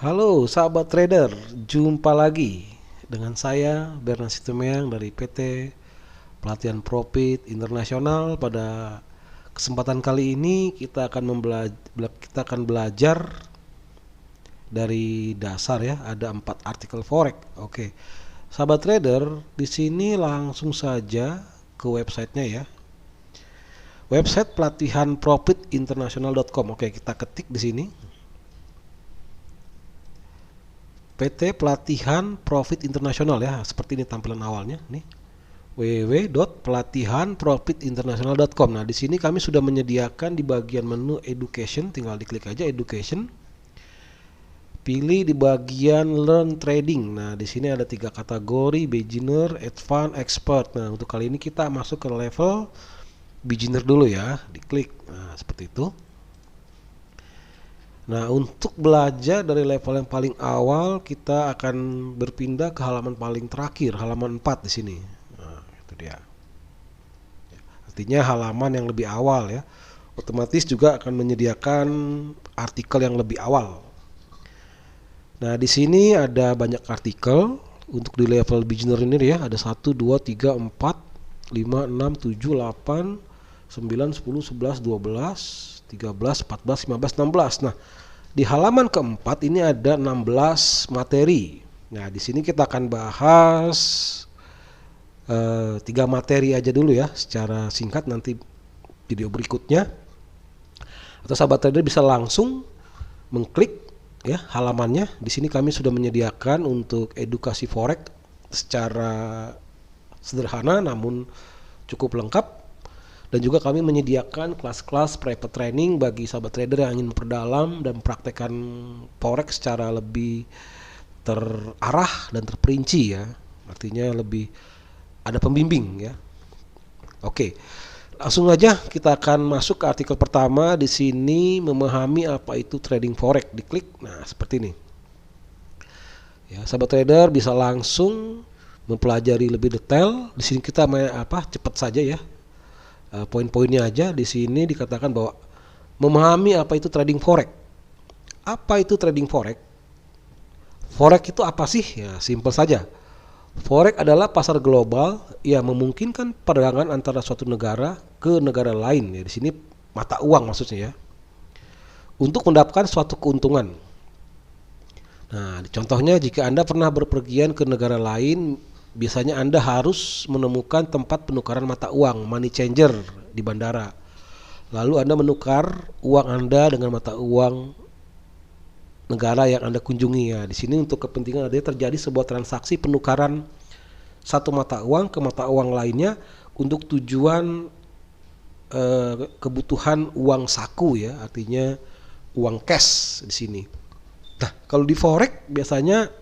Halo sahabat trader, jumpa lagi dengan saya Bernard Situmorang dari PT Pelatihan Profit Internasional. Pada kesempatan kali ini kita akan belajar dari dasar ya. Ada 4 artikel forex. Oke, sahabat trader, di sini langsung saja ke websitenya ya. Website pelatihan profitinternational.com. Oke, kita ketik di sini. PT Pelatihan Profit Internasional ya, seperti ini tampilan awalnya nih, www.pelatihanprofitinternational.com. Nah, di sini kami sudah menyediakan di bagian menu education, tinggal diklik aja education. Pilih di bagian learn trading. Nah, di sini ada 3 kategori, beginner, advanced, expert. Nah, untuk kali ini kita masuk ke level beginner dulu ya, diklik. Nah, seperti itu. Nah, untuk belajar dari level yang paling awal, kita akan berpindah ke halaman paling terakhir, halaman 4 di sini. Nah, itu dia. Artinya halaman yang lebih awal ya. Otomatis juga akan menyediakan artikel yang lebih awal. Nah, di sini ada banyak artikel untuk di level beginner ini ya. Ada 1, 2, 3, 4, 5, 6, 7, 8, 9, 10, 11, 12, 13, 14, 15, 16. Nah, di halaman keempat ini ada 16 materi. Nah, di sini kita akan bahas 3 materi aja dulu ya, secara singkat. Nanti video berikutnya atau sahabat trader bisa langsung mengklik ya halamannya. Di sini kami sudah menyediakan untuk edukasi forex secara sederhana namun cukup lengkap. Dan juga kami menyediakan kelas-kelas private training bagi sahabat trader yang ingin memperdalam dan mempraktekkan forex secara lebih terarah dan terperinci ya. Artinya lebih ada pembimbing ya. Oke. Langsung aja kita akan masuk ke artikel pertama. Di sini memahami apa itu trading forex. Diklik. Nah, seperti ini. Ya, sahabat trader bisa langsung mempelajari lebih detail. Di sini kita cepat saja ya. Poin-poinnya aja. Di sini dikatakan bahwa memahami apa itu trading forex. Apa itu trading forex? Forex itu apa sih? Ya, simpel saja. Forex adalah pasar global yang memungkinkan perdagangan antara suatu negara ke negara lain. Ya, di sini mata uang maksudnya ya. Untuk mendapatkan suatu keuntungan. Nah, contohnya jika Anda pernah berpergian ke negara lain, biasanya Anda harus menemukan tempat penukaran mata uang, money changer di bandara. Lalu Anda menukar uang Anda dengan mata uang negara yang Anda kunjungi ya. Di sini untuk kepentingan adanya terjadi sebuah transaksi penukaran satu mata uang ke mata uang lainnya untuk tujuan kebutuhan uang saku ya, artinya uang cash di sini. Nah, kalau di forex biasanya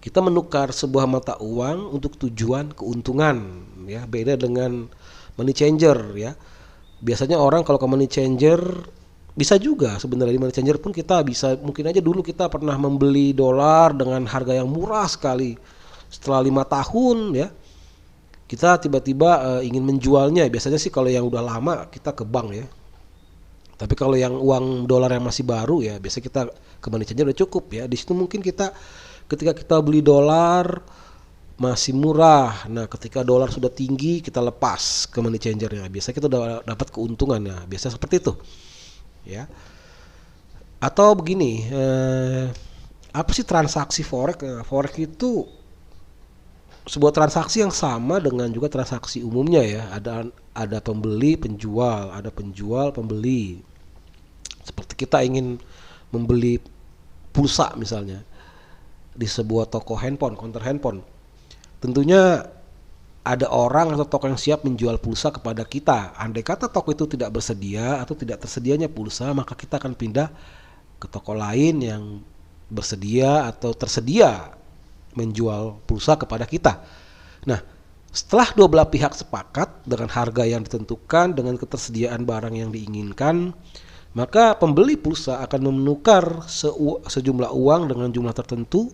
kita menukar sebuah mata uang untuk tujuan keuntungan ya, beda dengan money changer ya. Biasanya orang kalau ke money changer, bisa juga sebenarnya di money changer pun kita bisa, mungkin aja dulu kita pernah membeli dolar dengan harga yang murah sekali. Setelah 5 tahun ya, kita tiba-tiba ingin menjualnya. Biasanya sih kalau yang udah lama kita ke bank ya. Tapi kalau yang uang dolar yang masih baru ya, biasa kita ke money changer udah cukup ya. Di situ mungkin kita ketika kita beli dolar masih murah. Nah, ketika dolar sudah tinggi kita lepas ke money changer ya. Biasa kita udah dapat keuntungan ya. Biasa seperti itu. Ya. Atau begini, apa sih transaksi forex? Forex itu sebuah transaksi yang sama dengan juga transaksi umumnya ya. Ada pembeli, penjual, ada penjual, pembeli. Seperti kita ingin membeli pulsa misalnya di sebuah toko handphone, counter handphone. Tentunya ada orang atau toko yang siap menjual pulsa kepada kita. Andai kata toko itu tidak bersedia atau tidak tersedianya pulsa, maka kita akan pindah ke toko lain yang bersedia atau tersedia menjual pulsa kepada kita. Nah, setelah dua belah pihak sepakat dengan harga yang ditentukan dengan ketersediaan barang yang diinginkan, maka pembeli pulsa akan menukar sejumlah uang dengan jumlah tertentu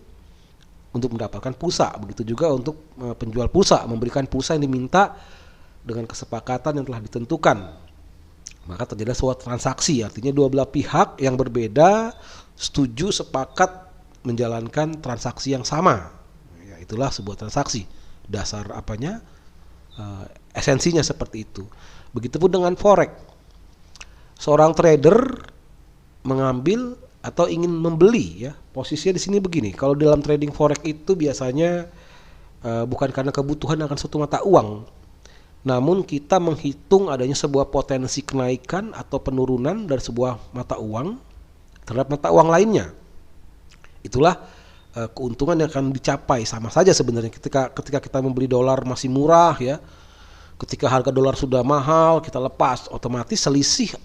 untuk mendapatkan pulsa. Begitu juga untuk penjual pulsa memberikan pulsa yang diminta dengan kesepakatan yang telah ditentukan. maka terjadi sebuah transaksi. Artinya dua belah pihak yang berbeda setuju sepakat menjalankan transaksi yang sama. Ya, itulah sebuah transaksi. Dasar apanya? Esensinya seperti itu. Begitupun dengan forex. Seorang trader mengambil atau ingin membeli, ya. Posisinya di sini begini. Kalau dalam trading forex itu biasanya bukan karena kebutuhan akan suatu mata uang, namun kita menghitung adanya sebuah potensi kenaikan atau penurunan dari sebuah mata uang terhadap mata uang lainnya. Itulah keuntungan yang akan dicapai. Sama saja sebenarnya ketika kita membeli dolar masih murah, ya. Ketika harga dolar sudah mahal kita lepas, otomatis selisih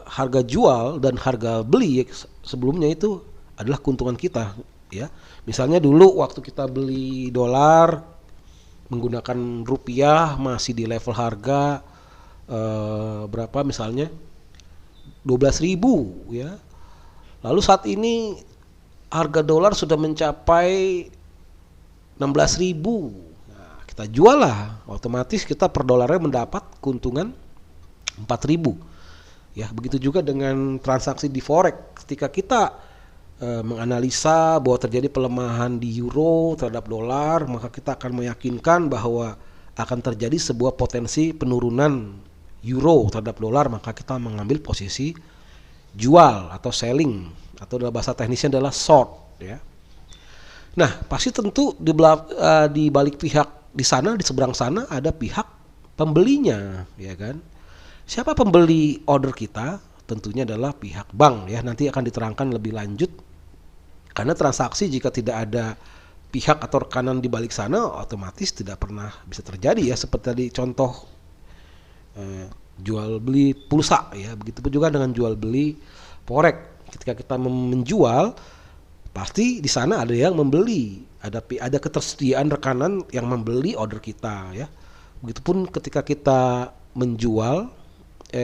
harga jual dan harga beli sebelumnya itu adalah keuntungan kita, ya. Misalnya dulu waktu kita beli dolar menggunakan rupiah masih di level harga berapa, misalnya 12.000, ya. Lalu saat ini harga dolar sudah mencapai 16.000. Nah, kita jual lah, otomatis kita per dolarnya mendapat keuntungan 4.000. Ya, begitu juga dengan transaksi di forex. Ketika kita menganalisa bahwa terjadi pelemahan di euro terhadap dolar, maka kita akan meyakinkan bahwa akan terjadi sebuah potensi penurunan euro terhadap dolar, maka kita mengambil posisi jual atau selling, atau dalam bahasa teknisnya adalah short, ya. Nah, pasti tentu di balik pihak di sana, di seberang sana ada pihak pembelinya, ya kan? Siapa pembeli order kita? Tentunya adalah pihak bank, ya. Nanti akan diterangkan lebih lanjut. Karena transaksi jika tidak ada pihak atau rekanan di balik sana, otomatis tidak pernah bisa terjadi, ya. Seperti tadi contoh jual beli pulsa, ya. Begitupun juga dengan jual beli forex. Ketika kita menjual, pasti di sana ada yang membeli, ada ketersediaan rekanan yang membeli order kita, ya. Begitupun ketika kita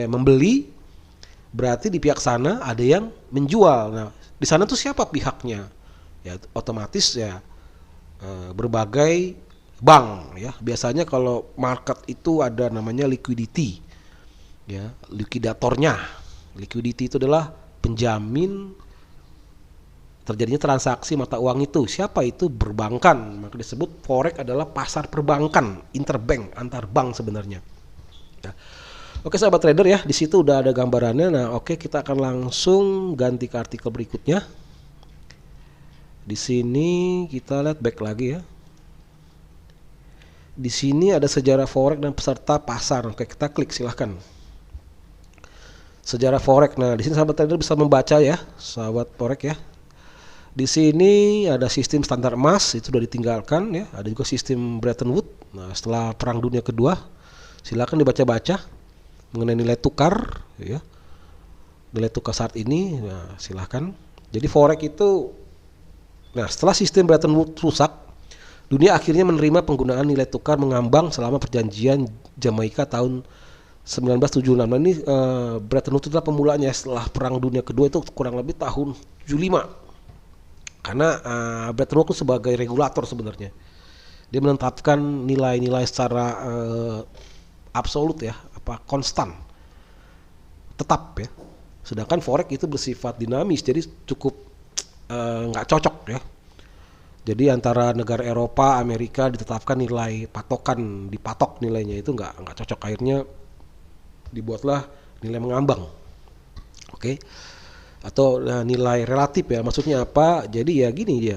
membeli, berarti di pihak sana ada yang menjual. Nah, di sana tuh siapa pihaknya? Ya, otomatis ya berbagai bank, ya. Biasanya kalau market itu ada namanya liquidity, ya, likuidatornya. Liquidity itu adalah penjamin terjadinya transaksi mata uang itu. Siapa itu? Perbankan. Maka disebut forex adalah pasar perbankan, interbank, antar bank sebenarnya. Ya. Oke sahabat trader, ya, di situ udah ada gambarannya. Nah, oke, kita akan langsung ganti ke artikel berikutnya. Di sini kita lihat back lagi, ya. Di sini ada sejarah forex dan peserta pasar. Oke, kita klik, silahkan. Sejarah forex. Nah, di sini sahabat trader bisa membaca, ya, sahabat forex, ya. Di sini ada sistem standar emas, itu sudah ditinggalkan, ya. Ada juga sistem Bretton Woods. Nah, setelah Perang Dunia Kedua, silakan dibaca-baca mengenai nilai tukar, ya. Nilai tukar saat ini, nah, silahkan. Jadi forex itu, nah, setelah sistem Bretton Woods rusak, dunia akhirnya menerima penggunaan nilai tukar mengambang selama perjanjian Jamaika tahun 1976. Nah, ini Bretton Woods adalah pemulanya setelah Perang Dunia Kedua, itu kurang lebih tahun 75. Karena Bretton Woods sebagai regulator sebenarnya, dia menetapkan nilai-nilai secara absolut, ya, konstan, tetap, ya. Sedangkan forex itu bersifat dinamis, jadi cukup nggak cocok, ya. Jadi antara negara Eropa, Amerika ditetapkan nilai patokan, dipatok nilainya itu nggak cocok. Akhirnya dibuatlah nilai mengambang, oke. Atau nilai relatif, ya. Maksudnya apa? Jadi ya gini dia,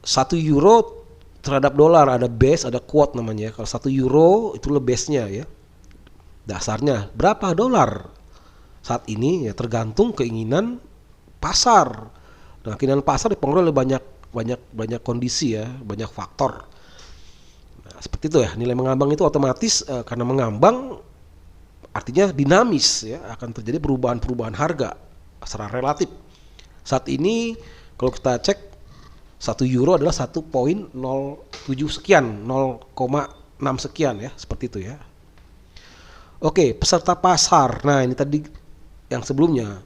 1 euro terhadap dolar ada base, ada quote namanya. Kalau 1 euro itu base-nya, ya. Dasarnya berapa dolar saat ini, ya, tergantung keinginan pasar. Nah, keinginan pasar dipengaruhi oleh banyak kondisi, ya, banyak faktor. Nah, seperti itu, ya. Nilai mengambang itu otomatis karena mengambang artinya dinamis, ya, akan terjadi perubahan harga secara relatif. Saat ini kalau kita cek 1 euro adalah 1,07 sekian, 0,6 sekian, ya, seperti itu, ya. Oke, peserta pasar. Nah, ini tadi yang sebelumnya.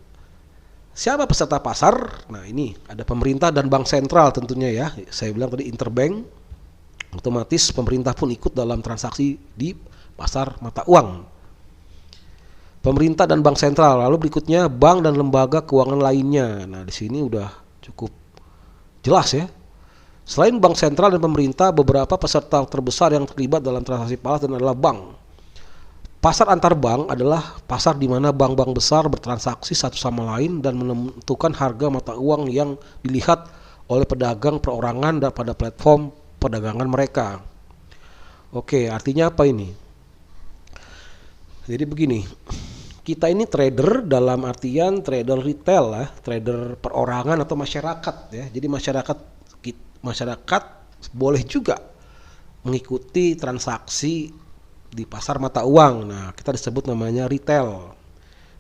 Siapa peserta pasar? Nah, ini ada pemerintah dan bank sentral tentunya, ya. Saya bilang tadi interbank. Otomatis pemerintah pun ikut dalam transaksi di pasar mata uang. pemerintah dan bank sentral. Lalu berikutnya bank dan lembaga keuangan lainnya. Nah, di sini udah cukup jelas ya. Selain bank sentral dan pemerintah, beberapa peserta terbesar yang terlibat dalam transaksi falas dan adalah bank. Pasar antar bank adalah pasar di mana bank-bank besar bertransaksi satu sama lain dan menentukan harga mata uang yang dilihat oleh pedagang perorangan dan pada platform perdagangan mereka. Oke, artinya apa ini? Jadi begini, kita ini trader dalam artian trader retail lah, trader perorangan atau masyarakat ya. Jadi masyarakat boleh juga mengikuti transaksi di pasar mata uang. Nah, kita disebut namanya retail.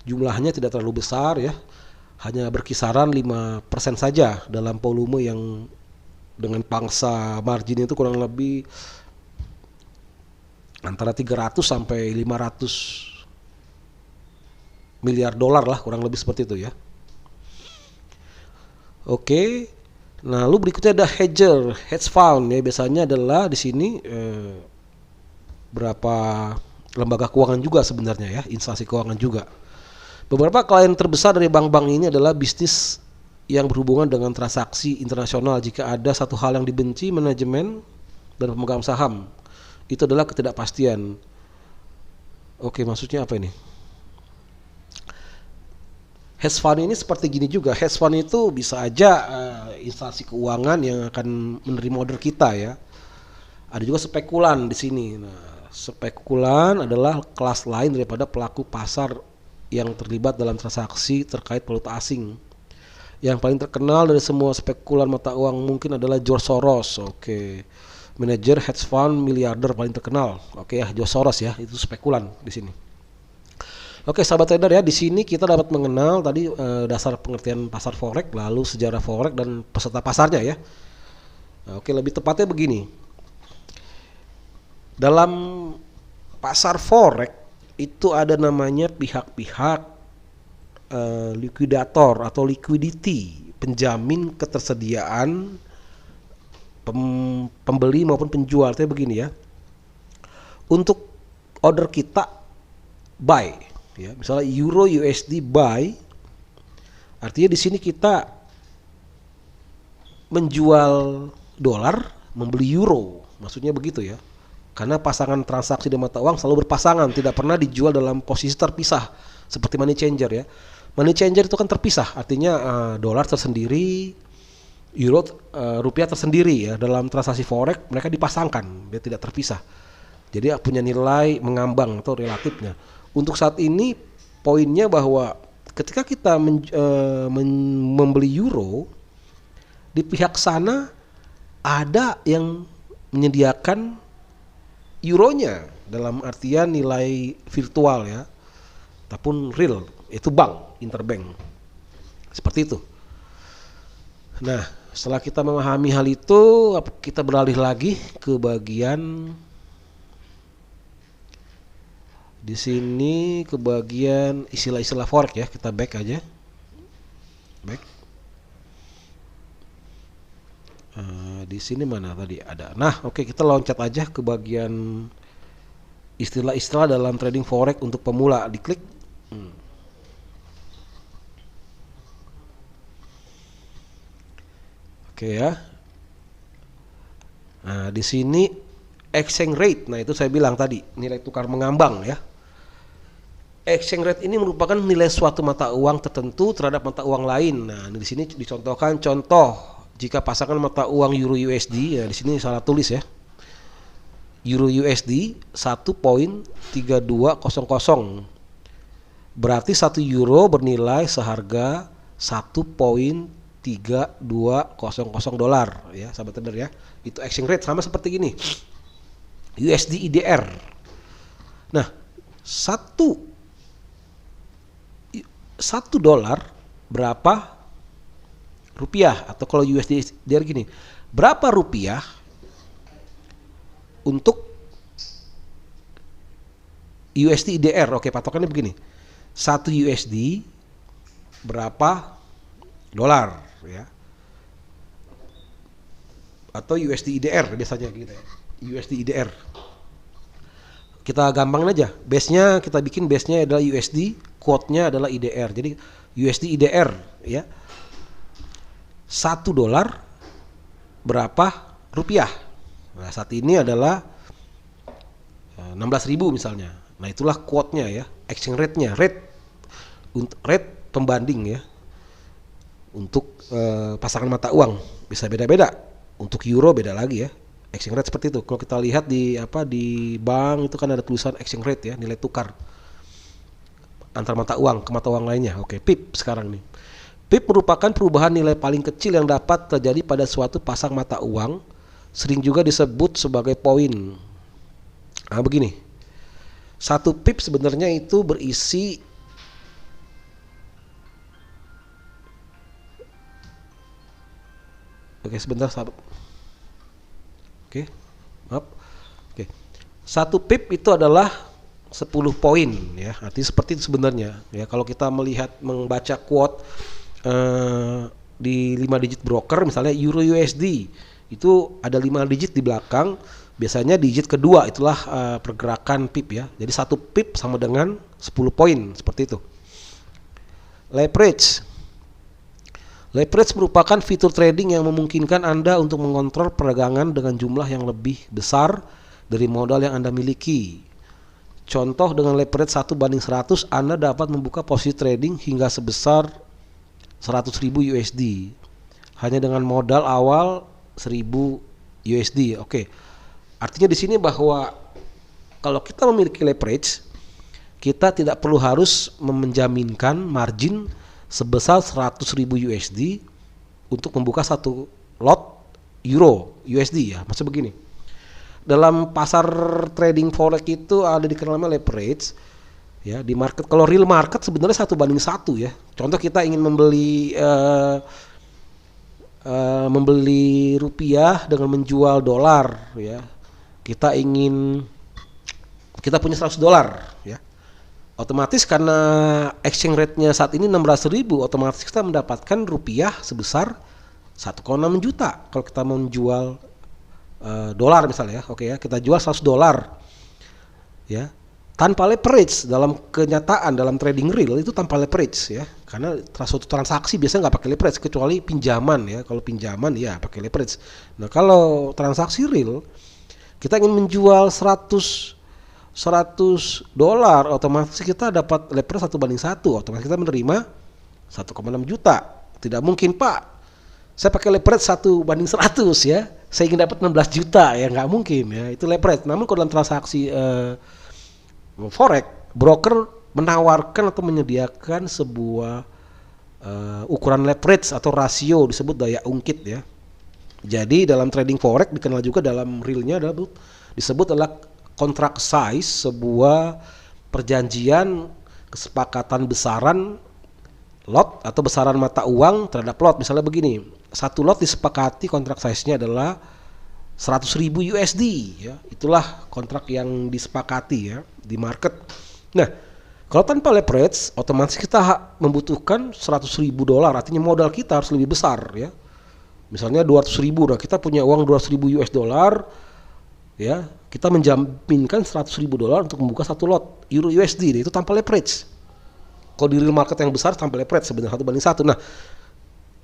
Jumlahnya tidak terlalu besar ya. Hanya berkisaran 5% saja dalam volume yang dengan pangsa margin itu kurang lebih antara 300 sampai 500 miliar dolar lah, kurang lebih seperti itu ya. Oke. Nah, lalu berikutnya ada hedge fund ya. Biasanya adalah di sini berapa lembaga keuangan juga sebenarnya ya, instansi keuangan juga. Beberapa klien terbesar dari bank-bank ini adalah bisnis yang berhubungan dengan transaksi internasional. Jika ada satu hal yang dibenci manajemen dan pemegang saham, itu adalah ketidakpastian. Oke, maksudnya apa ini? Hedge fund ini seperti gini juga. Hedge fund itu bisa aja instansi keuangan yang akan menerima order kita ya. Ada juga spekulan di sini. Nah, spekulan adalah kelas lain daripada pelaku pasar yang terlibat dalam transaksi terkait valuta asing. Yang paling terkenal dari semua spekulan mata uang mungkin adalah George Soros. Oke. Manajer hedge fund miliarder paling terkenal. Oke ya, George Soros ya, itu spekulan di sini. Oke, sahabat trader ya, di sini kita dapat mengenal tadi dasar pengertian pasar forex, lalu sejarah forex dan peserta pasarnya ya. Oke, lebih tepatnya begini. Dalam pasar forex itu ada namanya pihak-pihak likuidator atau liquidity, penjamin ketersediaan pembeli maupun penjual. Artinya begini ya. Untuk order kita buy ya, misalnya euro USD buy, artinya di sini kita menjual dolar, membeli euro. Maksudnya begitu ya. Karena pasangan transaksi di mata uang selalu berpasangan, tidak pernah dijual dalam posisi terpisah seperti money changer ya. Money changer itu kan terpisah, artinya dolar tersendiri, euro, rupiah tersendiri ya. Dalam transaksi forex mereka dipasangkan, dia tidak terpisah. Jadi punya nilai mengambang atau relatifnya. Untuk saat ini poinnya bahwa ketika kita membeli euro, di pihak sana ada yang menyediakan euronya dalam artian nilai virtual ya, ataupun real, itu bank, interbank, seperti itu. Nah, setelah kita memahami hal itu, kita beralih lagi ke bagian di sini, ke bagian istilah-istilah forex ya. Kita back aja, back. Di sini mana tadi ada. Nah, oke, kita loncat aja ke bagian istilah-istilah dalam trading forex untuk pemula. Diklik. Oke ya. Nah, di sini exchange rate. Nah, itu saya bilang tadi, nilai tukar mengambang ya. Exchange rate ini merupakan nilai suatu mata uang tertentu terhadap mata uang lain. Nah, di sini dicontohkan contoh jika pasangan mata uang euro USD, ya di sini salah tulis ya. Euro USD 1.3200. Berarti 1 euro bernilai seharga 1.3200 dolar ya, sahabat trader ya. Itu exchange rate sama seperti gini. USD IDR. Nah, 1 dolar berapa rupiah, atau kalau USD IDR gini, berapa rupiah untuk USD IDR. Oke, patokannya begini, 1 USD berapa dolar ya, atau USD IDR biasanya gitu ya, USD IDR. kita gampangin aja. Base-nya kita bikin base-nya adalah USD, quote-nya adalah IDR. Jadi USD IDR ya. $1 berapa rupiah? Nah, saat ini adalah 16.000 misalnya. Nah, itulah quote-nya ya, exchange rate-nya, rate pembanding ya. Untuk pasangan mata uang bisa beda-beda. Untuk euro beda lagi ya. Exchange rate seperti itu. Kalau kita lihat di bank itu kan ada tulisan exchange rate ya, nilai tukar antar mata uang ke mata uang lainnya. Oke, PIP sekarang nih. PIP merupakan perubahan nilai paling kecil yang dapat terjadi pada suatu pasang mata uang, sering juga disebut sebagai poin. Nah, begini. Satu PIP sebenarnya itu berisi sebentar sahabat. Maaf. Satu PIP itu adalah 10 poin ya. Artinya seperti itu sebenarnya ya. Kalau kita membaca quote di 5 digit broker misalnya Euro USD itu ada 5 digit di belakang. Biasanya digit kedua itulah pergerakan PIP ya. Jadi satu PIP sama dengan 10 poin seperti itu. Leverage merupakan fitur trading yang memungkinkan Anda untuk mengontrol perdagangan dengan jumlah yang lebih besar dari modal yang Anda miliki. Contoh, dengan leverage 1:100 Anda dapat membuka posisi trading hingga sebesar 100.000 USD hanya dengan modal awal 1.000 USD. Oke. Artinya di sini bahwa kalau kita memiliki leverage, kita tidak perlu harus menjaminkan margin sebesar 100.000 USD untuk membuka satu lot euro USD ya. Maksud begini, dalam pasar trading forex itu ada dikenal namanya leverage ya. Di market, kalau real market sebenarnya 1:1 ya. Contoh, kita ingin membeli rupiah dengan menjual dolar ya. Kita punya $100 ya. Otomatis karena exchange rate-nya saat ini 16.000, otomatis kita mendapatkan rupiah sebesar 1,6 juta. Kalau kita mau menjual dolar misalnya ya, oke ya, kita jual $100 ya, tanpa leverage. Dalam kenyataan, dalam trading real itu tanpa leverage ya, karena suatu transaksi biasanya nggak pakai leverage kecuali pinjaman ya. Kalau pinjaman ya pakai leverage. Nah, kalau transaksi real kita ingin menjual $100, otomatis kita dapat leverage 1:1, otomatis kita menerima 1,6 juta. Tidak mungkin, Pak, saya pakai leverage 1:100 ya, saya ingin dapat 16 juta ya, nggak mungkin ya, itu leverage. Namun kalau dalam transaksi forex, broker menawarkan atau menyediakan sebuah ukuran leverage atau rasio, disebut daya ungkit ya. Jadi dalam trading forex dikenal juga dalam realnya disebut adalah contract size, sebuah perjanjian kesepakatan besaran lot atau besaran mata uang terhadap lot. Misalnya begini, satu lot disepakati kontrak size-nya adalah 100.000 USD ya. Itulah kontrak yang disepakati ya di market. Nah, kalau tanpa leverage, otomatis kita membutuhkan $100.000, artinya modal kita harus lebih besar ya. Misalnya 200.000, nah kita punya uang 200.000 US dollar ya, kita menjaminkan $100.000 untuk membuka satu lot euro USD, itu tanpa leverage. Kalau di real market yang besar tanpa leverage sebenarnya 1:1. Nah,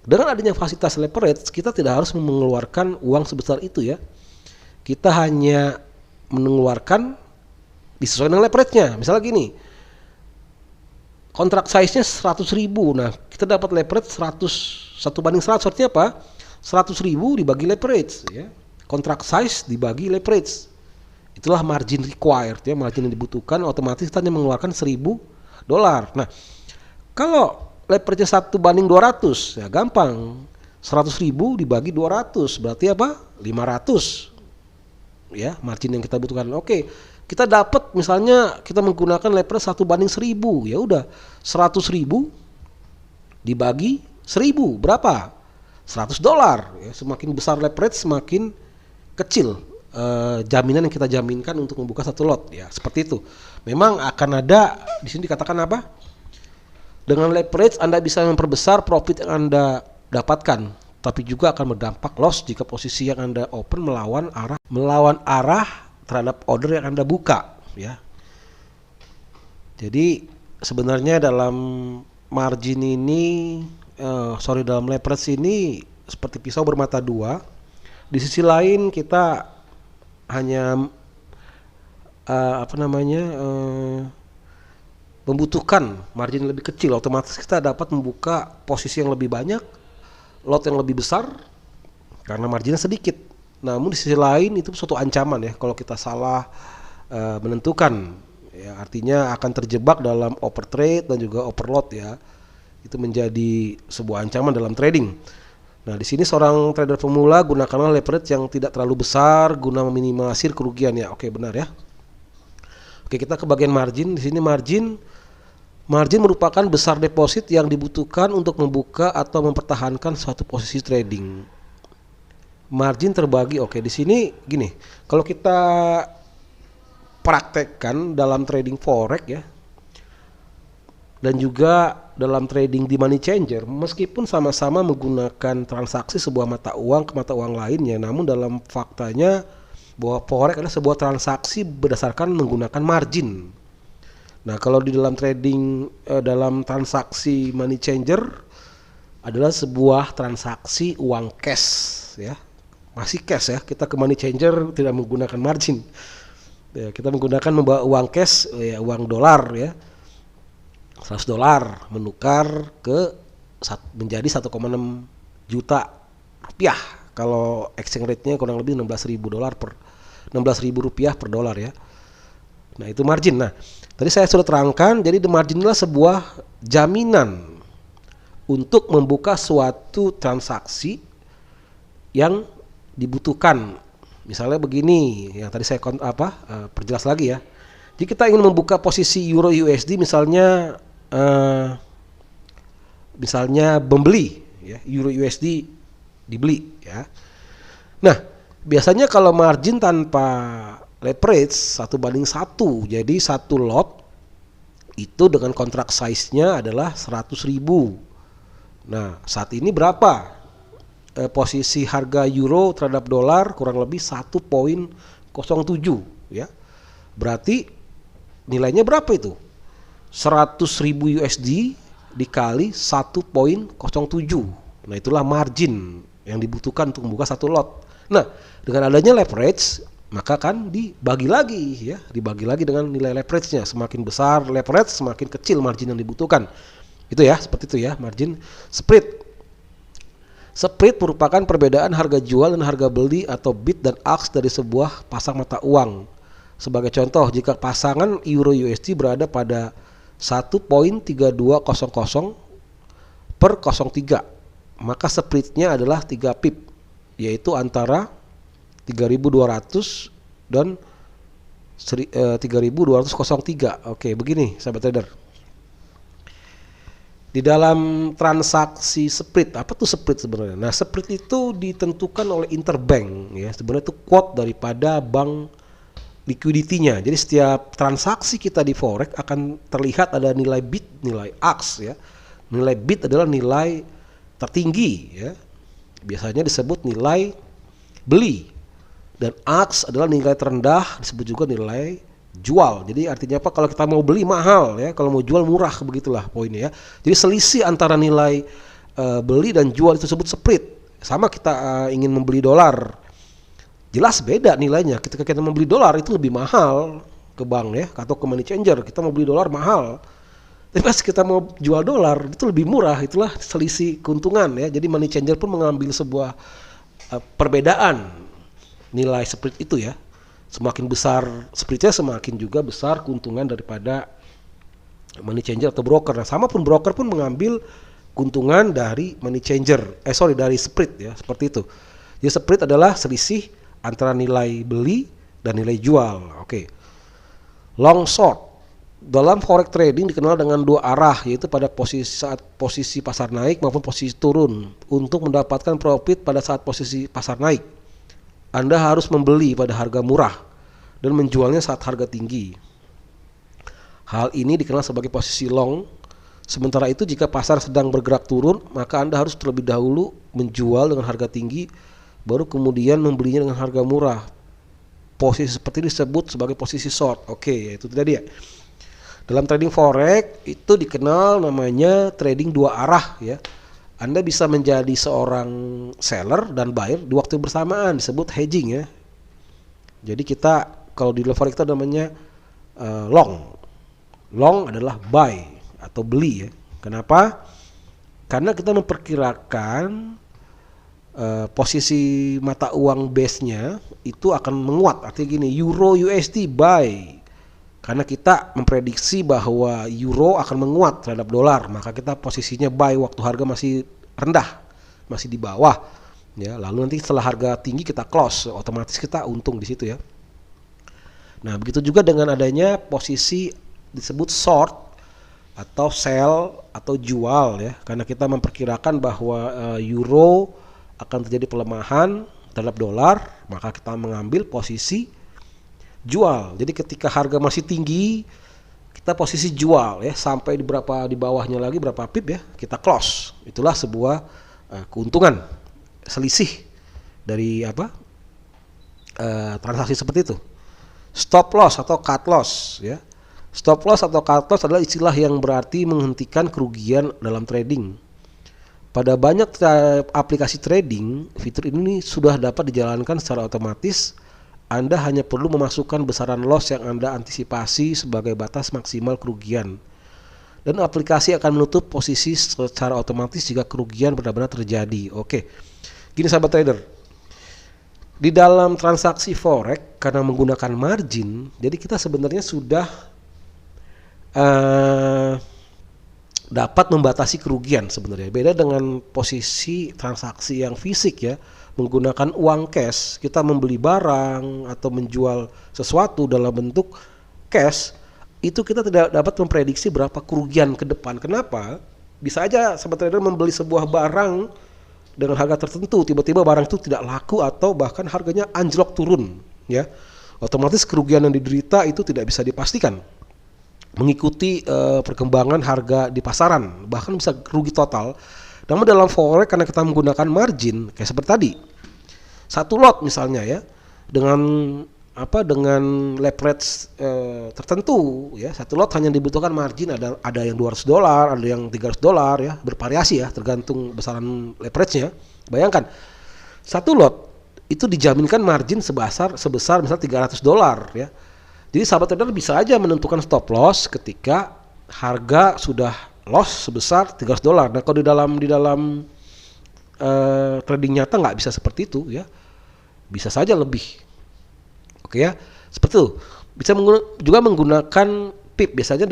dengan adanya fasilitas leverage, kita tidak harus mengeluarkan uang sebesar itu ya. Kita hanya mengeluarkan disesuaikan dengan leverage-nya. Misalnya gini, kontrak size-nya 100.000, nah kita dapat leverage 1:100, artinya apa? 100.000 dibagi leverage ya. Kontrak size dibagi leverage, itulah margin required ya, margin yang dibutuhkan. Otomatis kita hanya mengeluarkan $1.000. Nah, kalau leverage 1:200 ya gampang, 100.000 dibagi 200 berarti apa? 500 ya, margin yang kita butuhkan. Oke, kita dapat misalnya kita menggunakan leverage 1:1000, ya udah 100.000 dibagi 1.000 berapa? $100 ya. Semakin besar leverage semakin kecil jaminan yang kita jaminkan untuk membuka satu lot ya, seperti itu. Memang akan ada di sini dikatakan apa? Dengan leverage Anda bisa memperbesar profit yang Anda dapatkan, tapi juga akan berdampak loss jika posisi yang Anda open melawan arah terhadap order yang Anda buka ya. Jadi sebenarnya dalam margin ini dalam leverage ini seperti pisau bermata dua. Di sisi lain kita hanya membutuhkan margin lebih kecil, otomatis kita dapat membuka posisi yang lebih banyak, lot yang lebih besar karena marginnya sedikit. Namun di sisi lain itu suatu ancaman ya kalau kita salah menentukan, ya artinya akan terjebak dalam overtrade dan juga overload ya. Itu menjadi sebuah ancaman dalam trading. Nah, di sini seorang trader pemula gunakanlah leverage yang tidak terlalu besar guna meminimalisir kerugian ya. Oke, benar ya. Oke, kita ke bagian margin. Di sini margin merupakan besar deposit yang dibutuhkan untuk membuka atau mempertahankan suatu posisi trading. Margin terbagi, oke, di sini gini. Kalau kita praktekkan dalam trading forex ya, dan juga dalam trading di money changer, meskipun sama-sama menggunakan transaksi sebuah mata uang ke mata uang lainnya, namun dalam faktanya bahwa forex adalah sebuah transaksi berdasarkan menggunakan margin. Nah, kalau di dalam trading dalam transaksi money changer adalah sebuah transaksi uang cash ya, masih cash ya. Kita ke money changer tidak menggunakan margin ya, kita menggunakan membawa uang cash ya, uang dolar ya, $100 menukar ke menjadi 1,6 juta rupiah. Kalau exchange rate-nya kurang lebih $16.000 per dolar ya. Nah, itu margin. Nah, tadi saya sudah terangkan, jadi the margin adalah sebuah jaminan untuk membuka suatu transaksi yang dibutuhkan. Misalnya begini, yang tadi saya perjelas lagi ya. Jadi kita ingin membuka posisi Euro USD misalnya membeli ya, Euro USD dibeli ya. Nah, biasanya kalau margin tanpa leverage 1:1, jadi satu lot itu dengan kontrak size-nya adalah 100.000. Nah, saat ini berapa posisi harga euro terhadap dolar? Kurang lebih 1.07 ya. Berarti nilainya berapa itu? 100.000 USD dikali 1.07. Nah, itulah margin yang dibutuhkan untuk membuka satu lot. Nah, dengan adanya leverage maka kan dibagi lagi dengan nilai leverage-nya. Semakin besar leverage, semakin kecil margin yang dibutuhkan. Itu ya, seperti itu ya, margin. Spread merupakan perbedaan harga jual dan harga beli atau bid dan ask dari sebuah pasang mata uang. Sebagai contoh, jika pasangan Euro USD berada pada 1.3200 per 03, maka spreadnya adalah 3 pip, yaitu antara 3.200 dan 3.203. Oke, begini sahabat trader. Di dalam transaksi spread, apa tuh spread sebenarnya? Nah, spread itu ditentukan oleh interbank ya. Sebenarnya itu quote daripada bank liquidity-nya. Jadi setiap transaksi kita di forex akan terlihat ada nilai bid, nilai ask ya. Nilai bid adalah nilai tertinggi ya. Biasanya disebut nilai beli. Dan ask adalah nilai terendah, disebut juga nilai jual. Jadi artinya apa? Kalau kita mau beli mahal ya, kalau mau jual murah, begitulah poinnya ya. Jadi selisih antara nilai beli dan jual itu disebut spread. Sama kita ingin membeli dolar, jelas beda nilainya. Ketika kita membeli dolar itu lebih mahal ke bank ya, atau ke money changer kita mau beli dolar mahal. Tapi pas kita mau jual dolar itu lebih murah, itulah selisih keuntungan ya. Jadi money changer pun mengambil sebuah perbedaan nilai spread itu ya. Semakin besar spreadnya, semakin juga besar keuntungan daripada money changer atau broker. Nah, sama pun broker pun mengambil keuntungan dari money changer, dari spread ya, seperti itu. Jadi spread adalah selisih antara nilai beli dan nilai jual. Oke. Long short dalam forex trading dikenal dengan dua arah, yaitu pada saat posisi pasar naik maupun posisi turun. Untuk mendapatkan profit pada saat posisi pasar naik, Anda harus membeli pada harga murah dan menjualnya saat harga tinggi. Hal ini dikenal sebagai posisi long. Sementara itu, jika pasar sedang bergerak turun, maka Anda harus terlebih dahulu menjual dengan harga tinggi, baru kemudian membelinya dengan harga murah. Posisi seperti ini disebut sebagai posisi short. Oke, itu tadi ya. Dalam trading forex itu dikenal namanya trading dua arah ya. Anda bisa menjadi seorang seller dan buyer di waktu bersamaan, disebut hedging ya. Jadi kita kalau di forex itu namanya long. Long adalah buy atau beli ya. Kenapa? Karena kita memperkirakan posisi mata uang base-nya itu akan menguat. Artinya gini, Euro USD buy. Karena kita memprediksi bahwa euro akan menguat terhadap dolar, maka kita posisinya buy waktu harga masih rendah, masih di bawah. Ya, lalu nanti setelah harga tinggi kita close, otomatis kita untung di situ ya. Nah, begitu juga dengan adanya posisi disebut short atau sell atau jual ya, karena kita memperkirakan bahwa euro akan terjadi pelemahan terhadap dolar, maka kita mengambil posisi jual. Jadi ketika harga masih tinggi, kita posisi jual ya, sampai di bawahnya lagi berapa pip ya, kita close. Itulah sebuah keuntungan, selisih dari transaksi seperti itu. Stop loss atau cut loss ya. Stop loss atau cut loss adalah istilah yang berarti menghentikan kerugian dalam trading. Pada banyak aplikasi trading, fitur ini sudah dapat dijalankan secara otomatis. Anda hanya perlu memasukkan besaran loss yang Anda antisipasi sebagai batas maksimal kerugian. Dan aplikasi akan menutup posisi secara otomatis jika kerugian benar-benar terjadi. Oke, gini sahabat trader. Di dalam transaksi forex, karena menggunakan margin, jadi kita sebenarnya sudah dapat membatasi kerugian sebenarnya. Beda dengan posisi transaksi yang fisik ya. Menggunakan uang cash, kita membeli barang atau menjual sesuatu dalam bentuk cash, itu kita tidak dapat memprediksi berapa kerugian ke depan. Kenapa? Bisa aja sahabat trader membeli sebuah barang dengan harga tertentu, tiba-tiba barang itu tidak laku atau bahkan harganya anjlok turun ya. Otomatis kerugian yang diderita itu tidak bisa dipastikan. Mengikuti perkembangan harga di pasaran, bahkan bisa rugi total. Namun dalam forex karena kita menggunakan margin kayak seperti tadi, satu lot misalnya ya, dengan leverage tertentu ya, satu lot hanya dibutuhkan margin ada yang $200, ada yang $300 ya, bervariasi ya tergantung besaran leverage-nya. Bayangkan satu lot itu dijaminkan margin sebesar misalnya $300 ya. Jadi sahabat trader bisa aja menentukan stop loss ketika harga sudah loss sebesar $300. Nah, kalau di dalam trading nyata nggak bisa seperti itu ya. Bisa saja lebih. Oke ya. Seperti itu. Bisa juga menggunakan pip. Biasanya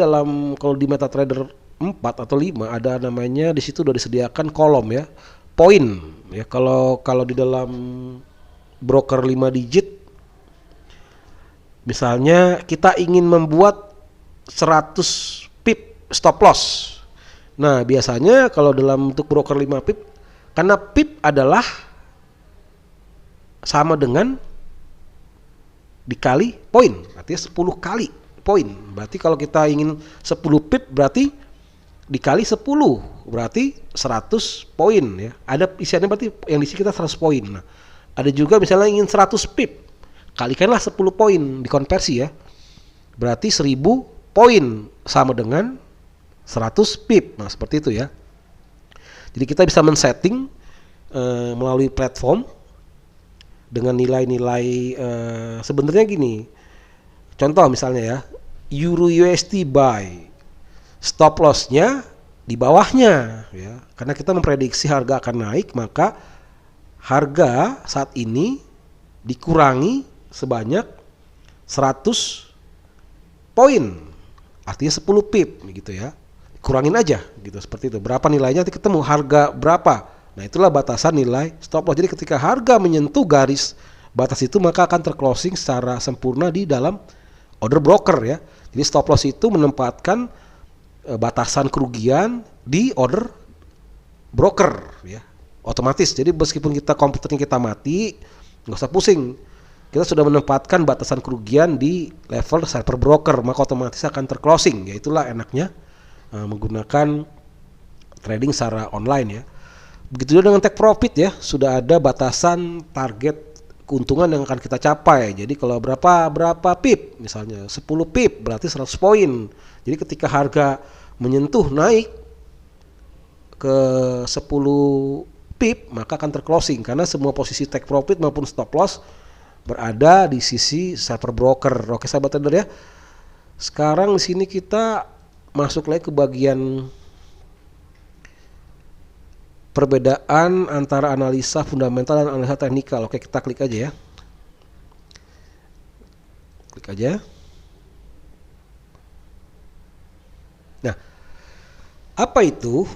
kalau di MetaTrader 4 atau 5 ada namanya, di situ udah disediakan kolom ya. Poin ya. Kalau di dalam broker 5 digit, misalnya kita ingin membuat 100 pip stop loss. Nah, biasanya kalau dalam untuk broker 5 pip, karena pip adalah sama dengan dikali poin, artinya 10 kali poin. Berarti kalau kita ingin 10 pip berarti dikali 10, berarti 100 poin ya. Ada isiannya berarti yang diisi kita 100 poin. Nah, ada juga misalnya ingin 100 pip, kalikanlah 10 poin dikonversi ya. Berarti 1000 poin sama dengan 100 pip. Nah, seperti itu ya. Jadi kita bisa men-setting melalui platform dengan nilai-nilai sebenarnya gini. Contoh misalnya ya, Euro USD buy. Stop loss-nya di bawahnya ya. Karena kita memprediksi harga akan naik, maka harga saat ini dikurangi sebanyak 100 poin. Artinya 10 pip gitu ya. Kurangin aja gitu, seperti itu. Berapa nilainya nanti ketemu harga berapa. Nah, itulah batasan nilai stop loss. Jadi ketika harga menyentuh garis batas itu, maka akan terclosing secara sempurna di dalam order broker ya. Jadi stop loss itu menempatkan batasan kerugian di order broker ya. Otomatis. Jadi meskipun komputernya kita mati, nggak usah pusing. Kita sudah menempatkan batasan kerugian di level server broker, maka otomatis akan terclosing. Ya, itulah enaknya menggunakan trading secara online ya. Begitu juga dengan take profit ya, sudah ada batasan target keuntungan yang akan kita capai. Jadi kalau berapa pip, misalnya 10 pip berarti 100 poin. Jadi ketika harga menyentuh naik ke 10 pip maka akan terclosing karena semua posisi take profit maupun stop loss berada di sisi server broker. Oke sahabat trader ya. Sekarang di sini kita masuk lagi ke bagian perbedaan antara analisa fundamental dan analisa teknikal. Oke, kita klik aja ya. Klik aja. Nah, apa itu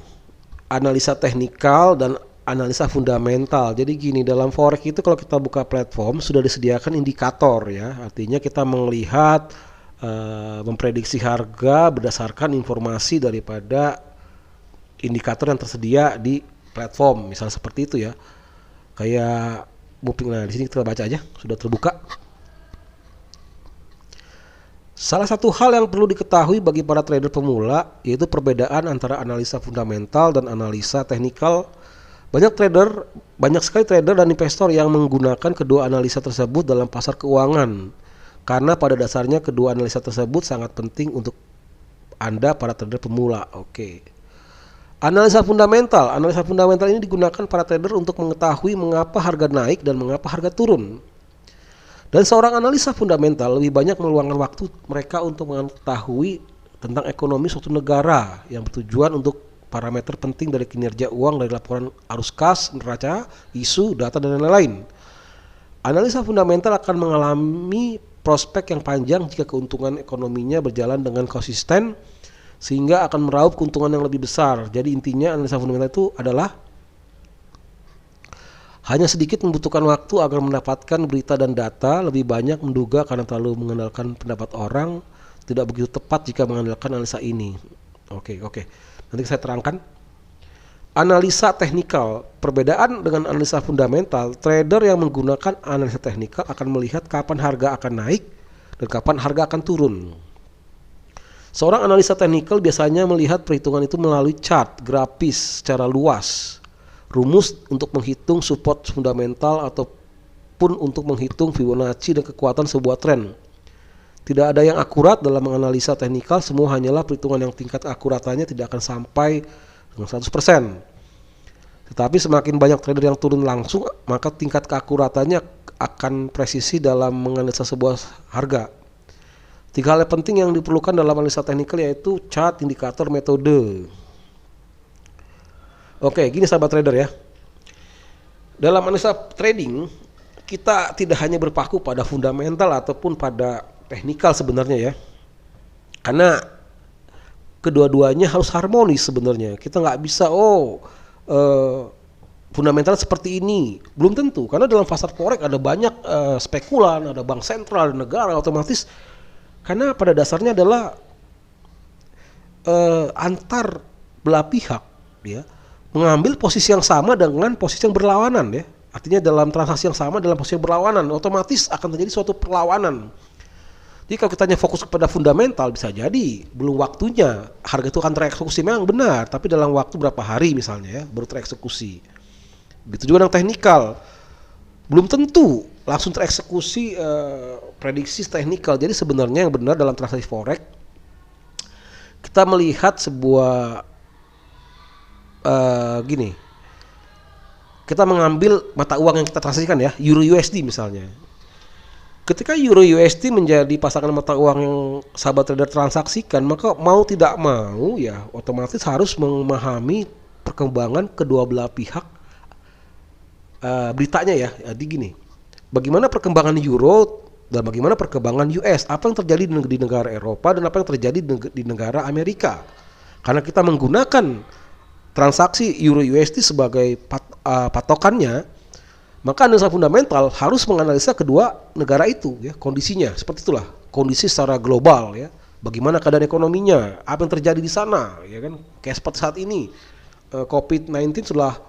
analisa teknikal dan analisa fundamental? Jadi gini, dalam forex itu kalau kita buka platform sudah disediakan indikator ya. Artinya kita melihat memprediksi harga berdasarkan informasi daripada indikator yang tersedia di platform, misalnya seperti itu ya. Kayak moving, nah di sini kita baca aja, sudah terbuka. Salah satu hal yang perlu diketahui bagi para trader pemula yaitu perbedaan antara analisa fundamental dan analisa teknikal. Banyak sekali trader dan investor yang menggunakan kedua analisa tersebut dalam pasar keuangan. Karena pada dasarnya kedua analisa tersebut sangat penting untuk Anda para trader pemula. Oke. Analisa fundamental ini digunakan para trader untuk mengetahui mengapa harga naik dan mengapa harga turun. Dan seorang analisa fundamental lebih banyak meluangkan waktu mereka untuk mengetahui tentang ekonomi suatu negara yang bertujuan untuk parameter penting dari kinerja uang dari laporan arus kas, neraca, isu, data dan lain-lain. Analisa fundamental akan mengalami prospek yang panjang jika keuntungan ekonominya berjalan dengan konsisten sehingga akan meraup keuntungan yang lebih besar. Jadi intinya analisa fundamental itu adalah hanya sedikit membutuhkan waktu agar mendapatkan berita dan data, lebih banyak menduga karena terlalu mengandalkan pendapat orang, tidak begitu tepat jika mengandalkan analisa ini. Oke. Nanti saya terangkan. Analisa teknikal, perbedaan dengan analisa fundamental, trader yang menggunakan analisa teknikal akan melihat kapan harga akan naik dan kapan harga akan turun. Seorang analisa teknikal biasanya melihat perhitungan itu melalui chart, grafis secara luas, rumus untuk menghitung support fundamental ataupun untuk menghitung Fibonacci dan kekuatan sebuah tren. Tidak ada yang akurat dalam menganalisa teknikal, semua hanyalah perhitungan yang tingkat keakuratannya tidak akan sampai dengan 100%. Tetapi semakin banyak trader yang turun langsung, maka tingkat keakuratannya akan presisi dalam menganalisa sebuah harga. 3 hal yang penting yang diperlukan dalam analisa teknikal yaitu chart, indikator, metode. Oke, gini sahabat trader ya. Dalam analisa trading, kita tidak hanya berpaku pada fundamental ataupun pada teknikal sebenarnya ya. Karena kedua-duanya harus harmonis sebenarnya. Kita nggak bisa fundamental seperti ini. Belum tentu, karena dalam pasar forex ada banyak spekulan, ada bank sentral, ada negara, otomatis karena pada dasarnya adalah antar belah pihak ya mengambil posisi yang sama dengan posisi yang berlawanan ya. Artinya dalam transaksi yang sama dalam posisi yang berlawanan, otomatis akan terjadi suatu perlawanan. Jadi kalau kita hanya fokus kepada fundamental, bisa jadi belum waktunya harga itu akan tereksekusi, memang benar, tapi dalam waktu berapa hari misalnya ya baru tereksekusi. Begitu juga dengan teknikal, belum tentu langsung tereksekusi prediksi teknikal. Jadi sebenarnya yang benar dalam transaksi forex, kita melihat sebuah gini, kita mengambil mata uang yang kita transaksikan ya, Euro USD misalnya. Ketika Euro USD menjadi pasangan mata uang yang sahabat trader transaksikan, maka mau tidak mau ya otomatis harus memahami perkembangan kedua belah pihak beritanya ya. Jadi gini, bagaimana perkembangan Euro dan bagaimana perkembangan US, apa yang terjadi di negara Eropa dan apa yang terjadi di negara Amerika. Karena kita menggunakan transaksi Euro USD sebagai patokannya, maka analisa fundamental harus menganalisa kedua negara itu ya, kondisinya seperti itulah, kondisi secara global ya, bagaimana keadaan ekonominya, apa yang terjadi di sana ya kan. Kayak seperti saat ini COVID-19 sudah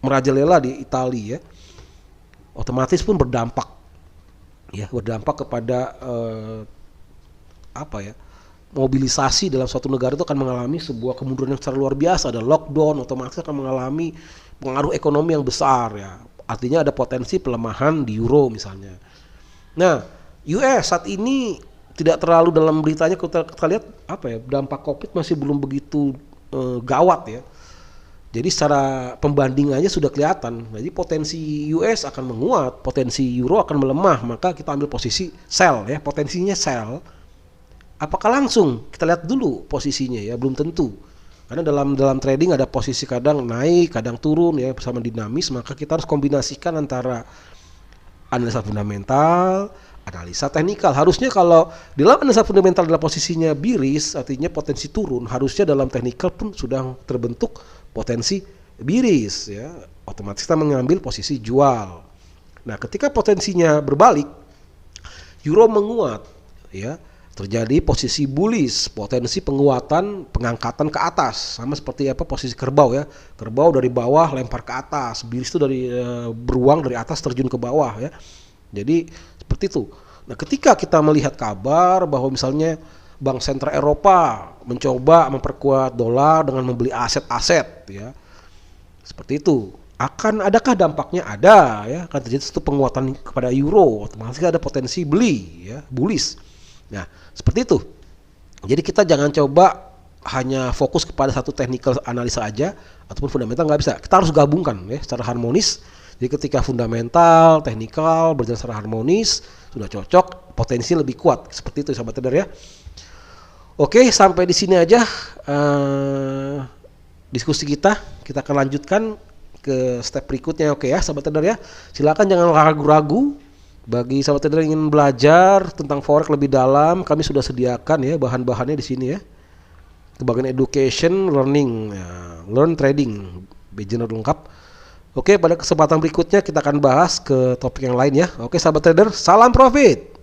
merajalela di Italia ya, otomatis pun berdampak kepada mobilisasi dalam suatu negara itu akan mengalami sebuah kemunduran yang secara luar biasa. Ada lockdown, otomatis akan mengalami pengaruh ekonomi yang besar ya. artinya ada potensi pelemahan di euro misalnya. Nah, US saat ini tidak terlalu dalam beritanya, kita lihat apa ya, dampak Covid masih belum begitu gawat ya. Jadi secara pembandingannya sudah kelihatan. Jadi potensi US akan menguat, potensi euro akan melemah, maka kita ambil posisi sell ya, potensinya sell. Apakah langsung? Kita lihat dulu posisinya ya, belum tentu. Karena dalam trading ada posisi kadang naik, kadang turun ya, bersama dinamis, maka kita harus kombinasikan antara analisa fundamental, analisa teknikal. Harusnya kalau di dalam analisa fundamental adalah posisinya bearish, artinya potensi turun, harusnya dalam teknikal pun sudah terbentuk potensi bearish ya. Otomatis kita mengambil posisi jual. Nah, ketika potensinya berbalik, euro menguat ya, terjadi posisi bullish, potensi penguatan, pengangkatan ke atas, sama seperti apa posisi kerbau ya. Kerbau dari bawah lempar ke atas, bearish itu dari beruang dari atas terjun ke bawah ya. Jadi seperti itu. Nah, ketika kita melihat kabar bahwa misalnya Bank Sentral Eropa mencoba memperkuat dolar dengan membeli aset-aset ya, seperti itu, adakah dampaknya? Ada ya, akan terjadi satu penguatan kepada euro, otomatis ada potensi beli ya, bullish. Nah, seperti itu. Jadi kita jangan coba hanya fokus kepada satu technical analisa aja ataupun fundamental, nggak bisa. Kita harus gabungkan ya secara harmonis. Jadi ketika fundamental, teknikal berjalan secara harmonis, sudah cocok, potensi lebih kuat. Seperti itu sahabat trader ya. Oke, sampai di sini aja diskusi kita. Kita akan lanjutkan ke step berikutnya. Oke ya sahabat trader ya. Silakan jangan ragu-ragu. Bagi sahabat trader yang ingin belajar tentang forex lebih dalam, kami sudah sediakan ya bahan-bahannya di sini ya. Ke bagian education, learning, ya, learn trading, beginner lengkap. Oke, pada kesempatan berikutnya kita akan bahas ke topik yang lain ya. Oke sahabat trader, salam profit.